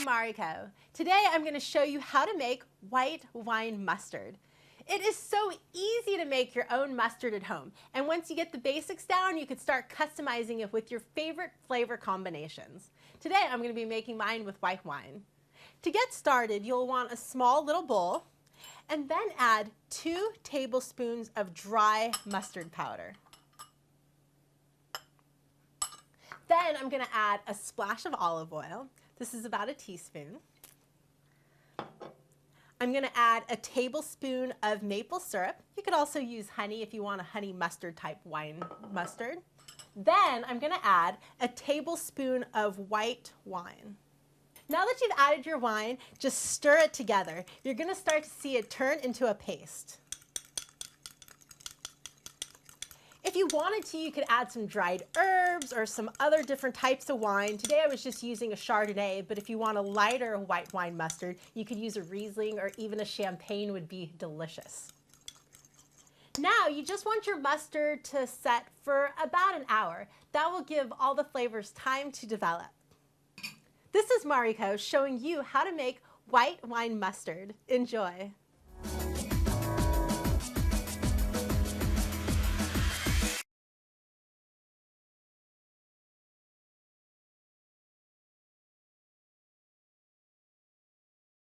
Mariko. Today I'm going to show you how to make white wine mustard. It is so easy to make your own mustard at home, and once you get the basics down, you can start customizing it with your favorite flavor combinations. Today I'm going to be making mine with white wine. To get started, you'll want a small little bowl, and then add 2 tablespoons of dry mustard powder. Then I'm going to add a splash of olive oil. This is about a teaspoon. I'm going to add a tablespoon of maple syrup. You could also use honey if you want a honey mustard type wine mustard. Then I'm going to add a tablespoon of white wine. Now that you've added your wine, just stir it together. You're going to start to see it turn into a paste. If you wanted to, you could add some dried herbs or some other different types of wine. Today I was just using a Chardonnay, but if you want a lighter white wine mustard, you could use a Riesling, or even a Champagne would be delicious. Now you just want your mustard to set for about an hour. That will give all the flavors time to develop. This is Mariko showing you how to make white wine mustard. Enjoy!